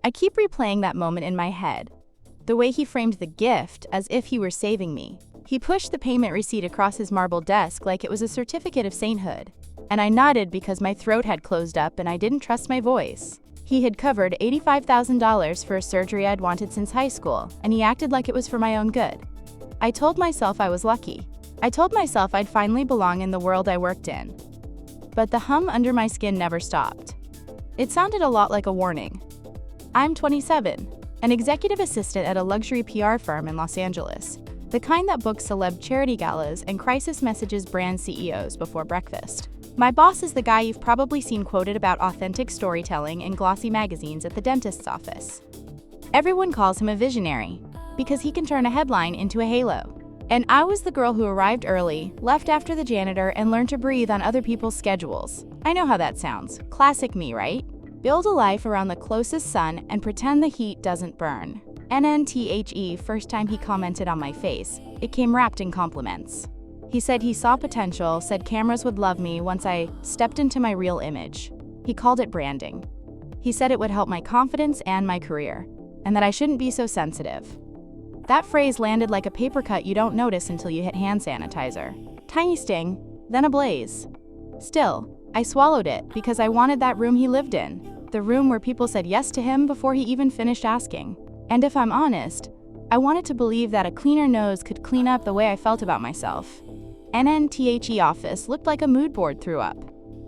I keep replaying that moment in my head. The way he framed the gift as if he were saving me. He pushed the payment receipt across his marble desk like it was a certificate of sainthood. And I nodded because my throat had closed up and I didn't trust my voice. He had covered $85,000 for a surgery I'd wanted since high school, and he acted like it was for my own good. I told myself I was lucky. I told myself I'd finally belong in the world I worked in. But the hum under my skin never stopped. It sounded a lot like a warning. I'm 27, an executive assistant at a luxury PR firm in Los Angeles, the kind that books celeb charity galas and crisis messages brand CEOs before breakfast. My boss is the guy you've probably seen quoted about authentic storytelling in glossy magazines at the dentist's office. Everyone calls him a visionary, because he can turn a headline into a halo. And I was the girl who arrived early, left after the janitor, and learned to breathe on other people's schedules. I know how that sounds. Classic me, right? Build a life around the closest sun and pretend the heat doesn't burn. NNTHE, first time he commented on my face, it came wrapped in compliments. He said he saw potential, said cameras would love me once I stepped into my real image. He called it branding. He said it would help my confidence and my career, and that I shouldn't be so sensitive. That phrase landed like a paper cut you don't notice until you hit hand sanitizer. Tiny sting, then a blaze. Still, I swallowed it because I wanted that room he lived in, the room where people said yes to him before he even finished asking. And if I'm honest, I wanted to believe that a cleaner nose could clean up the way I felt about myself. NNTHE office looked like a mood board threw up.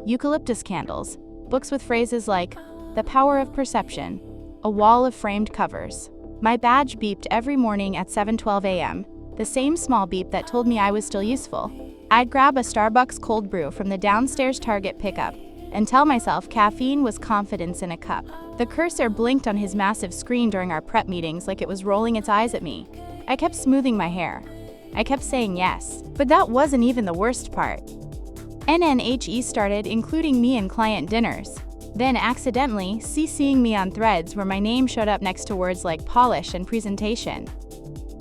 Eucalyptus candles, books with phrases like, "The power of perception," a wall of framed covers. My badge beeped every morning at 7:12 a.m., the same small beep that told me I was still useful. I'd grab a Starbucks cold brew from the downstairs Target pickup and tell myself caffeine was confidence in a cup. The cursor blinked on his massive screen during our prep meetings like it was rolling its eyes at me. I kept smoothing my hair. I kept saying yes, but that wasn't even the worst part. NNHE started including me in client dinners, then accidentally CCing me on threads where my name showed up next to words like polish and presentation.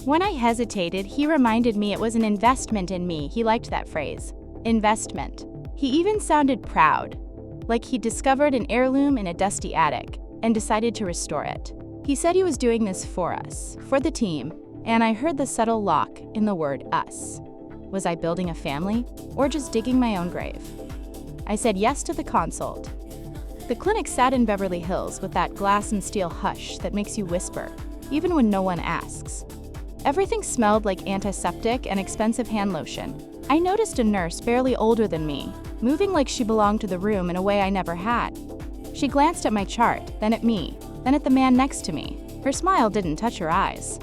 When I hesitated, he reminded me it was an investment in me. He liked that phrase, investment. He even sounded proud, like he'd discovered an heirloom in a dusty attic and decided to restore it. He said he was doing this for us, for the team, and I heard the subtle lock in the word us. Was I building a family or just digging my own grave? I said yes to the consult. The clinic sat in Beverly Hills with that glass and steel hush that makes you whisper, even when no one asks. Everything smelled like antiseptic and expensive hand lotion. I noticed a nurse barely older than me, moving like she belonged to the room in a way I never had. She glanced at my chart, then at me, then at the man next to me. Her smile didn't touch her eyes.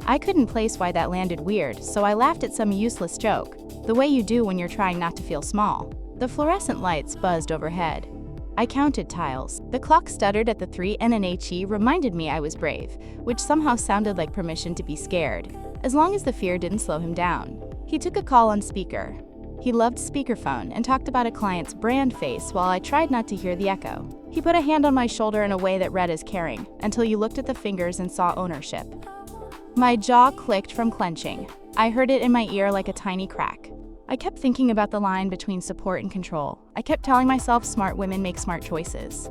I couldn't place why that landed weird, so I laughed at some useless joke, the way you do when you're trying not to feel small. The fluorescent lights buzzed overhead. I counted tiles. The clock stuttered at the 3 NNHE reminded me I was brave, which somehow sounded like permission to be scared, as long as the fear didn't slow him down. He took a call on speaker. He loved speakerphone and talked about a client's brand face while I tried not to hear the echo. He put a hand on my shoulder in a way that read as caring, until you looked at the fingers and saw ownership. My jaw clicked from clenching. I heard it in my ear like a tiny crack. I kept thinking about the line between support and control. I kept telling myself smart women make smart choices.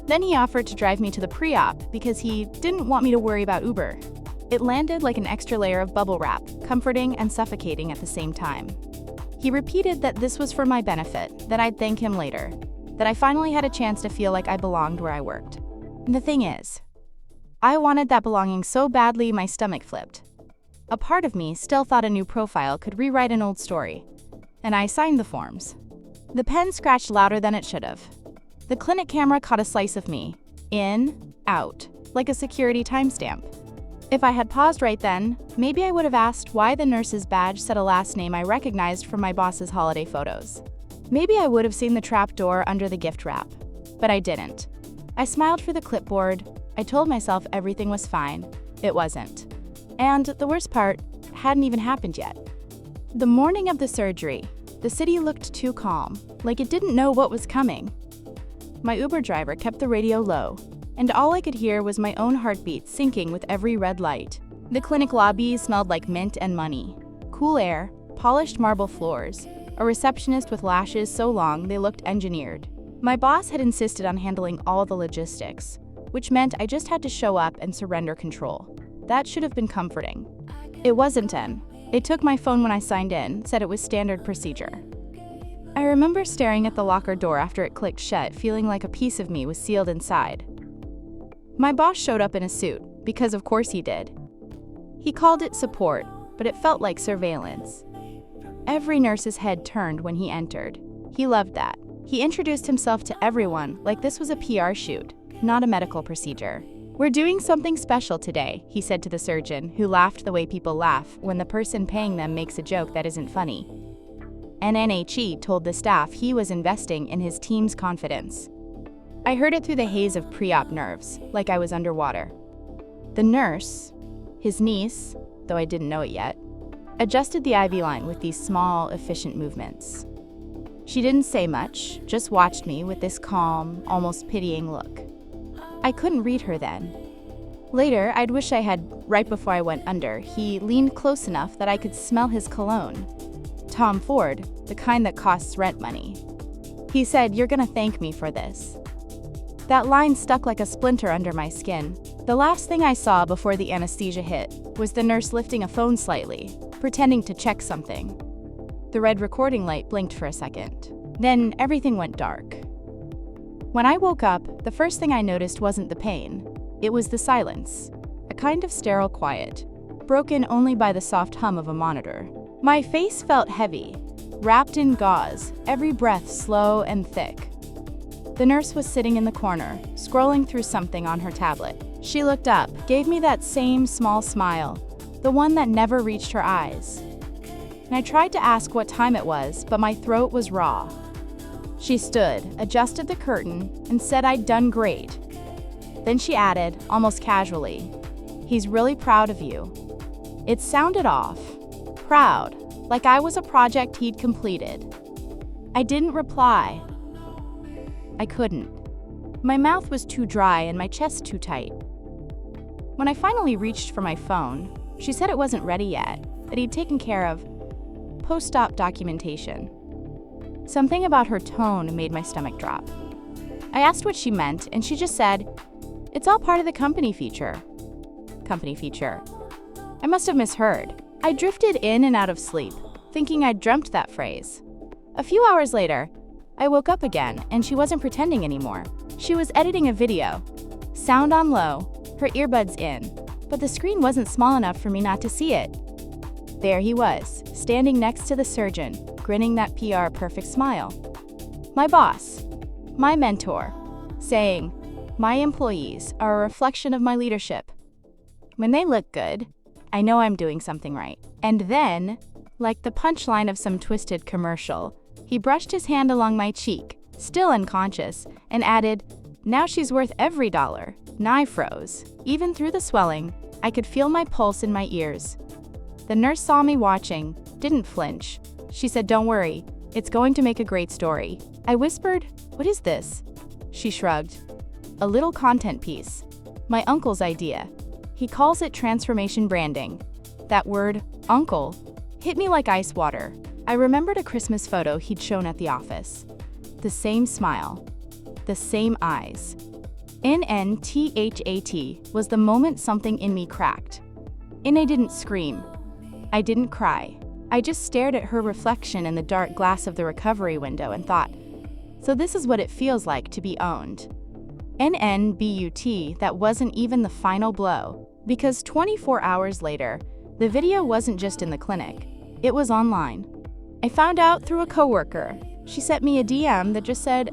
Then he offered to drive me to the pre-op because he didn't want me to worry about Uber. It landed like an extra layer of bubble wrap, comforting and suffocating at the same time. He repeated that this was for my benefit, that I'd thank him later, that I finally had a chance to feel like I belonged where I worked. And the thing is, I wanted that belonging so badly my stomach flipped. A part of me still thought a new profile could rewrite an old story, and I signed the forms. The pen scratched louder than it should have. The clinic camera caught a slice of me, in, out, like a security timestamp. If I had paused right then, maybe I would have asked why the nurse's badge said a last name I recognized from my boss's holiday photos. Maybe I would have seen the trap door under the gift wrap, but I didn't. I smiled for the clipboard. I told myself everything was fine. It wasn't. And the worst part hadn't even happened yet. The morning of the surgery, the city looked too calm, like it didn't know what was coming. My Uber driver kept the radio low, and all I could hear was my own heartbeat syncing with every red light. The clinic lobby smelled like mint and money. Cool air, polished marble floors, a receptionist with lashes so long they looked engineered. My boss had insisted on handling all the logistics. which meant I just had to show up and surrender control. That should have been comforting. It wasn't then. It took my phone when I signed in, said it was standard procedure. I remember staring at the locker door after it clicked shut, feeling like a piece of me was sealed inside. My boss showed up in a suit, because of course he did. He called it support, but it felt like surveillance. Every nurse's head turned when he entered. He loved that. He introduced himself to everyone like this was a PR shoot, not a medical procedure. "We're doing something special today," he said to the surgeon, who laughed the way people laugh when the person paying them makes a joke that isn't funny. NNHE told the staff he was investing in his team's confidence. I heard it through the haze of pre-op nerves, like I was underwater. The nurse, his niece, though I didn't know it yet, adjusted the IV line with these small, efficient movements. She didn't say much, just watched me with this calm, almost pitying look. I couldn't read her then. Later, I'd wish I had, right before I went under, he leaned close enough that I could smell his cologne. Tom Ford, the kind that costs rent money. He said, "You're gonna thank me for this." That line stuck like a splinter under my skin. The last thing I saw before the anesthesia hit was the nurse lifting a phone slightly, pretending to check something. The red recording light blinked for a second. Then everything went dark. When I woke up, the first thing I noticed wasn't the pain. It was the silence, a kind of sterile quiet, broken only by the soft hum of a monitor. My face felt heavy, wrapped in gauze, every breath slow and thick. The nurse was sitting in the corner, scrolling through something on her tablet. She looked up, gave me that same small smile, the one that never reached her eyes. And I tried to ask what time it was, but my throat was raw. She stood, adjusted the curtain, and said I'd done great. Then she added, almost casually, "He's really proud of you." It sounded off. Proud, like I was a project he'd completed. I didn't reply. I couldn't. My mouth was too dry and my chest too tight. When I finally reached for my phone, she said it wasn't ready yet, that he'd taken care of post-op documentation. Something about her tone made my stomach drop. I asked what she meant, and she just said, "It's all part of the company feature." Company feature. I must have misheard. I drifted in and out of sleep, thinking I'd dreamt that phrase. A few hours later, I woke up again, and she wasn't pretending anymore. She was editing a video. Sound on low, her earbuds in, but the screen wasn't small enough for me not to see it. There he was, standing next to the surgeon, grinning that PR perfect smile. My boss, my mentor, saying, "My employees are a reflection of my leadership. When they look good, I know I'm doing something right." And then, like the punchline of some twisted commercial, he brushed his hand along my cheek, still unconscious, and added, "Now she's worth every dollar." And I froze. Even through the swelling, I could feel my pulse in my ears. The nurse saw me watching, didn't flinch. She said, "Don't worry, it's going to make a great story." I whispered, "What is this?" She shrugged. "A little content piece. My uncle's idea. He calls it transformation branding." That word, uncle, hit me like ice water. I remembered a Christmas photo he'd shown at the office. The same smile. The same eyes. NNTHAT was the moment something in me cracked. And I didn't scream. I didn't cry. I just stared at her reflection in the dark glass of the recovery window and thought, so this is what it feels like to be owned. NNBUT, that wasn't even the final blow, because 24 hours later, the video wasn't just in the clinic, it was online. I found out through a coworker. She sent me a DM that just said,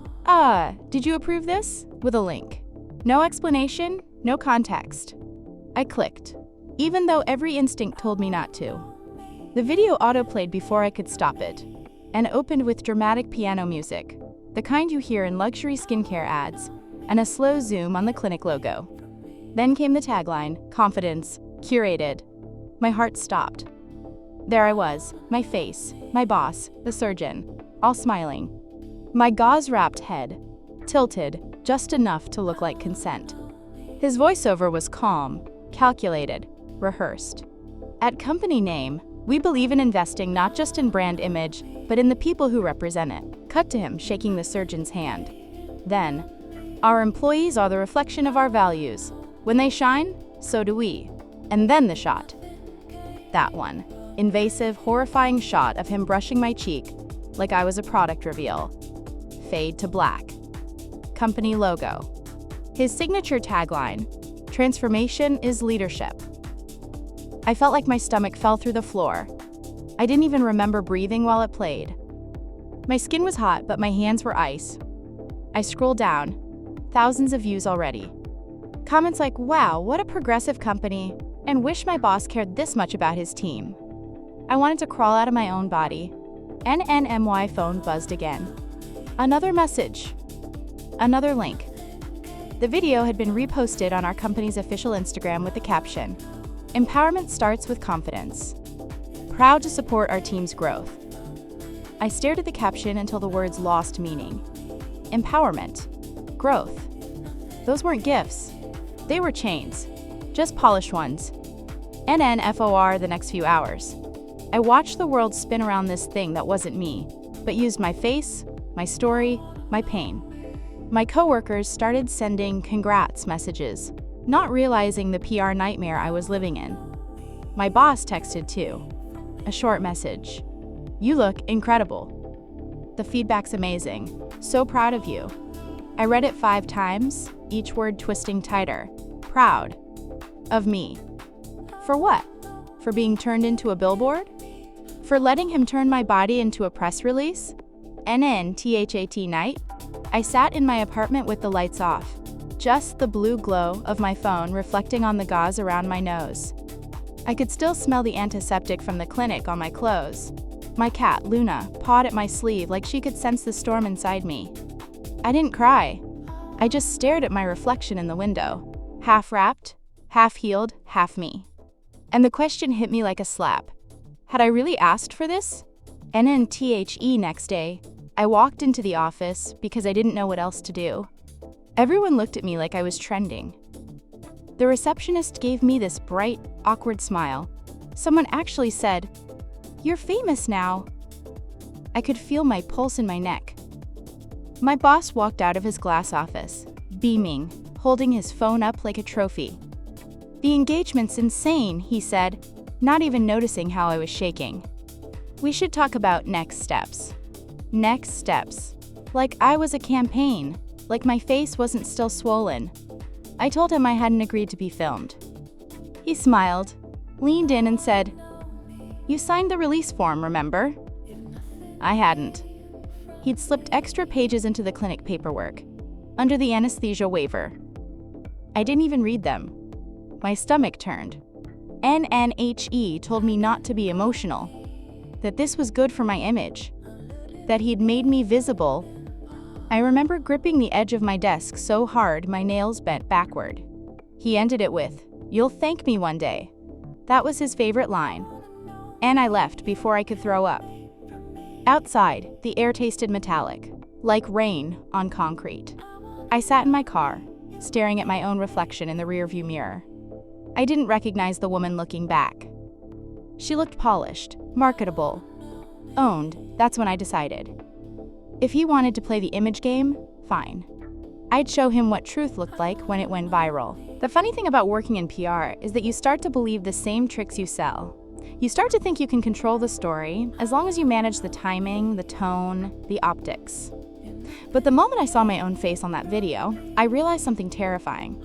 did you approve this?" with a link. No explanation, no context. I clicked, even though every instinct told me not to. The video autoplayed before I could stop it, and opened with dramatic piano music, the kind you hear in luxury skincare ads, and a slow zoom on the clinic logo. Then came the tagline, "Confidence, curated." My heart stopped. There I was, my face, my boss, the surgeon, all smiling. My gauze-wrapped head, tilted, just enough to look like consent. His voiceover was calm, calculated, rehearsed. At company name, we believe in investing not just in brand image, but in the people who represent it. Cut to him shaking the surgeon's hand. Then, Our employees are the reflection of our values. When they shine, so do we. And then the shot. That one. Invasive, horrifying shot of him brushing my cheek like I was a product reveal. Fade to black. Company logo. His signature tagline, "Transformation is leadership." I felt like my stomach fell through the floor. I didn't even remember breathing while it played. My skin was hot, but my hands were ice. I scrolled down. Thousands of views already. Comments like, "Wow, what a progressive company," and "Wish my boss cared this much about his team." I wanted to crawl out of my own body. NNMY phone buzzed again. Another message. Another link. The video had been reposted on our company's official Instagram with the caption, "Empowerment starts with confidence. Proud to support our team's growth." I stared at the caption until the words lost meaning. Empowerment. Growth. Those weren't gifts. They were chains. Just polished ones. NNFOR the next few hours. I watched the world spin around this thing that wasn't me, but used my face, my story, my pain. My coworkers started sending congrats messages, not realizing the PR nightmare I was living in. My boss texted too. A short message. "You look incredible." The feedback's amazing. So proud of you. I read it 5 times, each word twisting tighter. Proud. Of me. For what? For being turned into a billboard? For letting him turn my body into a press release? NNTHAT night? I sat in my apartment with the lights off. Just the blue glow of my phone reflecting on the gauze around my nose. I could still smell the antiseptic from the clinic on my clothes. My cat, Luna, pawed at my sleeve like she could sense the storm inside me. I didn't cry. I just stared at my reflection in the window. Half wrapped, half healed, half me. And the question hit me like a slap. Had I really asked for this? NNTHE next day, I walked into the office because I didn't know what else to do. Everyone looked at me like I was trending. The receptionist gave me this bright, awkward smile. Someone actually said, "You're famous now." I could feel my pulse in my neck. My boss walked out of his glass office, beaming, holding his phone up like a trophy. "The engagement's insane," he said, not even noticing how I was shaking. "We should talk about next steps." Next steps. Like I was a campaign, like my face wasn't still swollen. I told him I hadn't agreed to be filmed. He smiled, leaned in and said, "You signed the release form, remember?" I hadn't. He'd slipped extra pages into the clinic paperwork, under the anesthesia waiver. I didn't even read them. My stomach turned. NNHE told me not to be emotional, that this was good for my image, that he'd made me visible. I remember gripping the edge of my desk so hard my nails bent backward. He ended it with, "You'll thank me one day." That was his favorite line. And I left before I could throw up. Outside, the air tasted metallic, like rain on concrete. I sat in my car, staring at my own reflection in the rearview mirror. I didn't recognize the woman looking back. She looked polished, marketable, owned. That's when I decided. If he wanted to play the image game, fine. I'd show him what truth looked like when it went viral. The funny thing about working in PR is that you start to believe the same tricks you sell. You start to think you can control the story as long as you manage the timing, the tone, the optics. But the moment I saw my own face on that video, I realized something terrifying.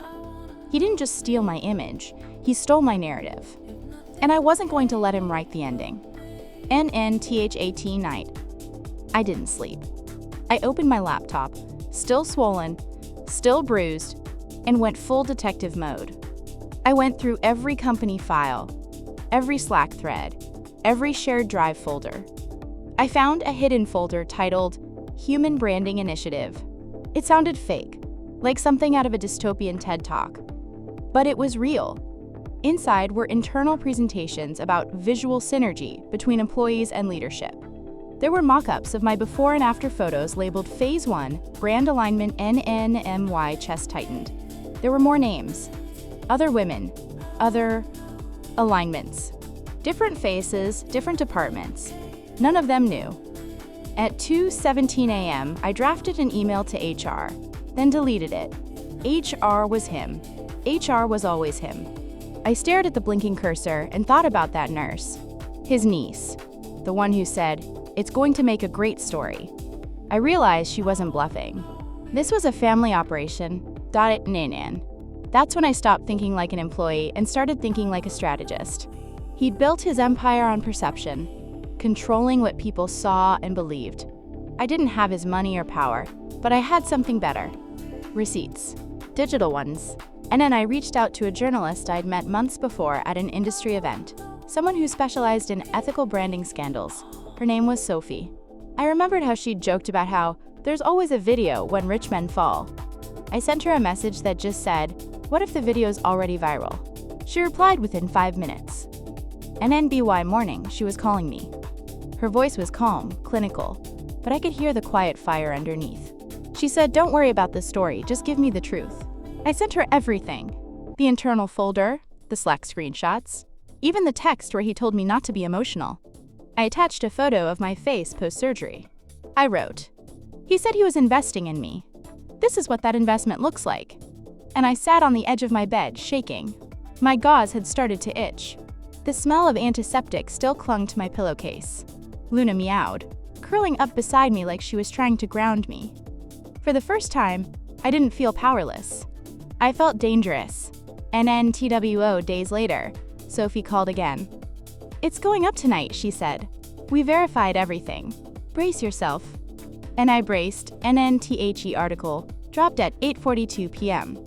He didn't just steal my image, he stole my narrative. And I wasn't going to let him write the ending. NNTHAT night. I didn't sleep. I opened my laptop, still swollen, still bruised, and went full detective mode. I went through every company file, every Slack thread, every shared drive folder. I found a hidden folder titled Human Branding Initiative. It sounded fake, like something out of a dystopian TED Talk. But it was real. Inside were internal presentations about visual synergy between employees and leadership. There were mock-ups of my before and after photos labeled Phase 1, Brand Alignment NNMY Chest Tightened. There were more names, other women, other alignments. Different faces, different departments. None of them knew. At 2:17 a.m., I drafted an email to HR, then deleted it. HR was him. HR was always him. I stared at the blinking cursor and thought about that nurse. His niece. The one who said, "It's going to make a great story." I realized she wasn't bluffing. This was a family operation. That's when I stopped thinking like an employee and started thinking like a strategist. He'd built his empire on perception, controlling what people saw and believed. I didn't have his money or power, but I had something better. Receipts. Digital ones. And then I reached out to a journalist I'd met months before at an industry event, someone who specialized in ethical branding scandals. Her name was Sophie. I remembered how she'd joked about how there's always a video when rich men fall. I sent her a message that just said, "What if the video's already viral?" She replied within 5 minutes. NNBY morning, she was calling me. Her voice was calm, clinical, but I could hear the quiet fire underneath. She said, "Don't worry about the story, just give me the truth." I sent her everything. The internal folder, the Slack screenshots, even the text where he told me not to be emotional. I attached a photo of my face post-surgery. I wrote, "He said he was investing in me. This is what that investment looks like." And I sat on the edge of my bed, shaking. My gauze had started to itch. The smell of antiseptic still clung to my pillowcase. Luna meowed, curling up beside me like she was trying to ground me. For the first time, I didn't feel powerless. I felt dangerous. NNTWO days later, Sophie called again. "It's going up tonight," she said. "We verified everything. Brace yourself." And I braced. NNTHE article dropped at 8:42 p.m.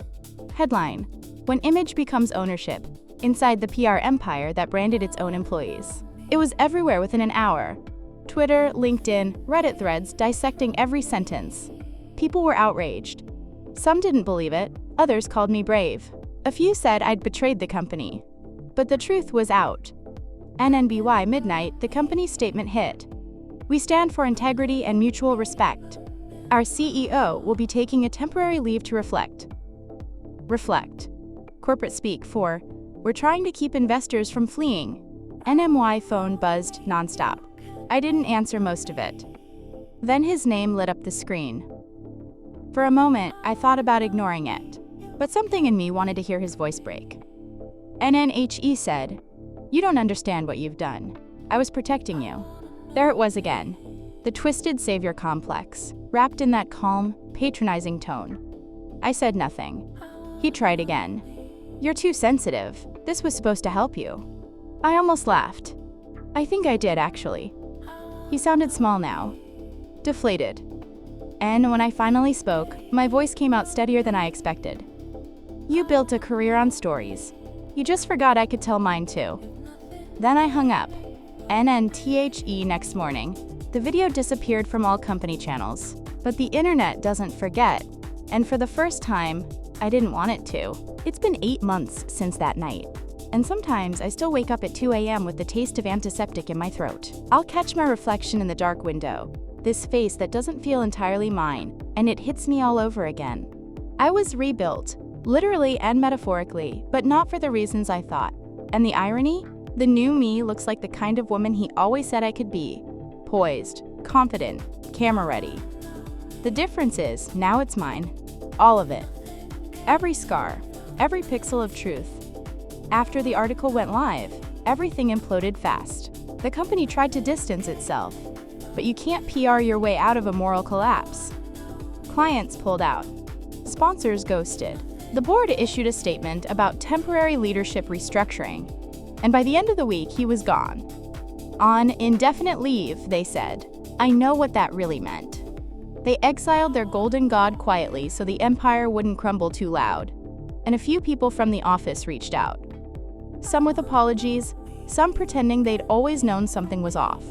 Headline: When image becomes ownership, inside the PR empire that branded its own employees. It was everywhere within an hour. Twitter, LinkedIn, Reddit threads dissecting every sentence. People were outraged. Some didn't believe it, others called me brave. A few said I'd betrayed the company. But the truth was out. NNBY midnight, the company's statement hit. "We stand for integrity and mutual respect. Our CEO will be taking a temporary leave to reflect." Reflect. Corporate speak for, "We're trying to keep investors from fleeing." NMY phone buzzed nonstop. I didn't answer most of it. Then his name lit up the screen. For a moment, I thought about ignoring it, but something in me wanted to hear his voice break. NNHE said, "You don't understand what you've done. I was protecting you." There it was again. The twisted savior complex, wrapped in that calm, patronizing tone. I said nothing. He tried again. "You're too sensitive. This was supposed to help you." I almost laughed. I think I did, actually. He sounded small now. Deflated. And when I finally spoke, my voice came out steadier than I expected. "You built a career on stories. You just forgot I could tell mine too." Then I hung up. NNTHE next morning. The video disappeared from all company channels. But the internet doesn't forget. And for the first time, I didn't want it to. It's been 8 months since that night. And sometimes I still wake up at 2 a.m. with the taste of antiseptic in my throat. I'll catch my reflection in the dark window, this face that doesn't feel entirely mine, and it hits me all over again. I was rebuilt, literally and metaphorically, but not for the reasons I thought. And the irony? The new me looks like the kind of woman he always said I could be. Poised, confident, camera ready. The difference is, now it's mine. All of it. Every scar, every pixel of truth. After the article went live, everything imploded fast. The company tried to distance itself, but you can't PR your way out of a moral collapse. Clients pulled out. Sponsors ghosted. The board issued a statement about temporary leadership restructuring, and by the end of the week, he was gone. On indefinite leave, they said. I know what that really meant. They exiled their golden god quietly so the empire wouldn't crumble too loud, and a few people from the office reached out. Some with apologies, some pretending they'd always known something was off.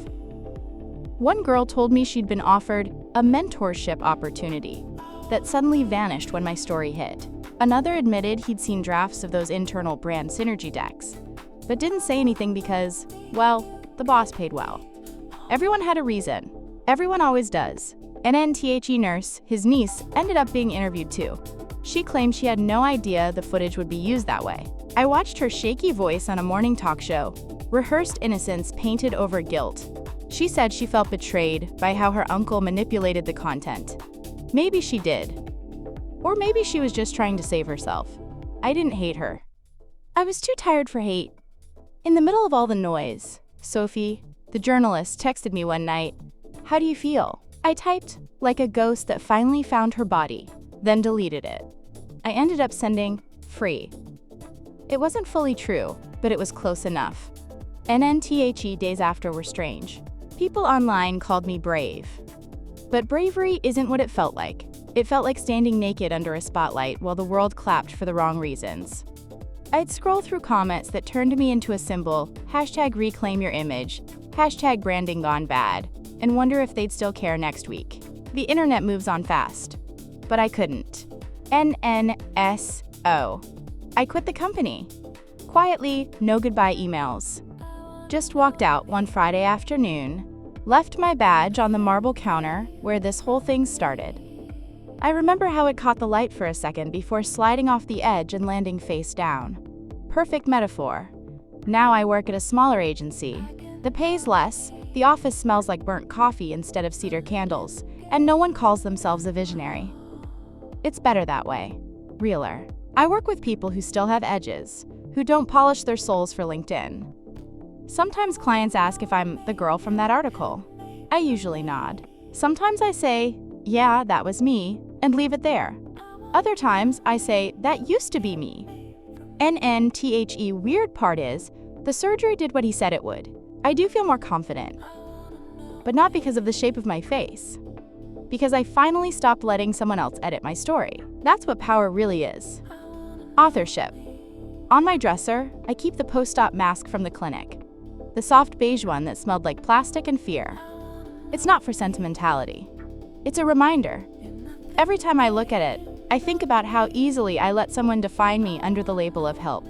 One girl told me she'd been offered a mentorship opportunity that suddenly vanished when my story hit. Another admitted he'd seen drafts of those internal brand synergy decks, but didn't say anything because, well, the boss paid well. Everyone had a reason. Everyone always does. An NTHE nurse, his niece, ended up being interviewed too. She claimed she had no idea the footage would be used that way. I watched her shaky voice on a morning talk show, rehearsed innocence painted over guilt. She said she felt betrayed by how her uncle manipulated the content. Maybe she did. Or maybe she was just trying to save herself. I didn't hate her. I was too tired for hate. In the middle of all the noise, Sophie, the journalist, texted me one night, "How do you feel?" I typed, "Like a ghost that finally found her body," then deleted it. I ended up sending, "free." It wasn't fully true, but it was close enough. NNTHE days after were strange. People online called me brave. But bravery isn't what it felt like. It felt like standing naked under a spotlight while the world clapped for the wrong reasons. I'd scroll through comments that turned me into a symbol, #reclaimyourimage, #branding gone bad, and wonder if they'd still care next week. The internet moves on fast. But I couldn't. NNSO. I quit the company. Quietly, no goodbye emails. Just walked out one Friday afternoon, left my badge on the marble counter where this whole thing started. I remember how it caught the light for a second before sliding off the edge and landing face down. Perfect metaphor. Now I work at a smaller agency. The pay's less, the office smells like burnt coffee instead of cedar candles, and no one calls themselves a visionary. It's better that way. Realer. I work with people who still have edges, who don't polish their souls for LinkedIn. Sometimes clients ask if I'm the girl from that article. I usually nod. Sometimes I say, "Yeah, that was me," and leave it there. Other times I say, "That used to be me." NNTHE weird part is, the surgery did what he said it would. I do feel more confident. But not because of the shape of my face. Because I finally stopped letting someone else edit my story. That's what power really is. Authorship. On my dresser, I keep the post-op mask from the clinic. The soft beige one that smelled like plastic and fear. It's not for sentimentality. It's a reminder. Every time I look at it, I think about how easily I let someone define me under the label of help.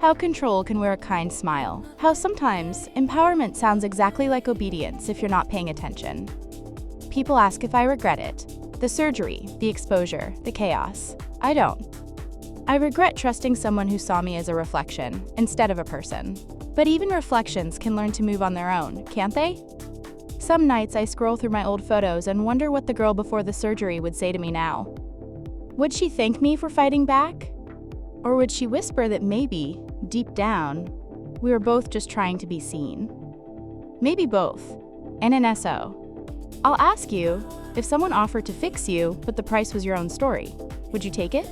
How control can wear a kind smile. How sometimes empowerment sounds exactly like obedience if you're not paying attention. People ask if I regret it. The surgery, the exposure, the chaos. I don't. I regret trusting someone who saw me as a reflection instead of a person. But even reflections can learn to move on their own, can't they? Some nights I scroll through my old photos and wonder what the girl before the surgery would say to me now. Would she thank me for fighting back? Or would she whisper that maybe, deep down, we were both just trying to be seen? Maybe both. NNSO. I'll ask you, if someone offered to fix you, but the price was your own story, would you take it?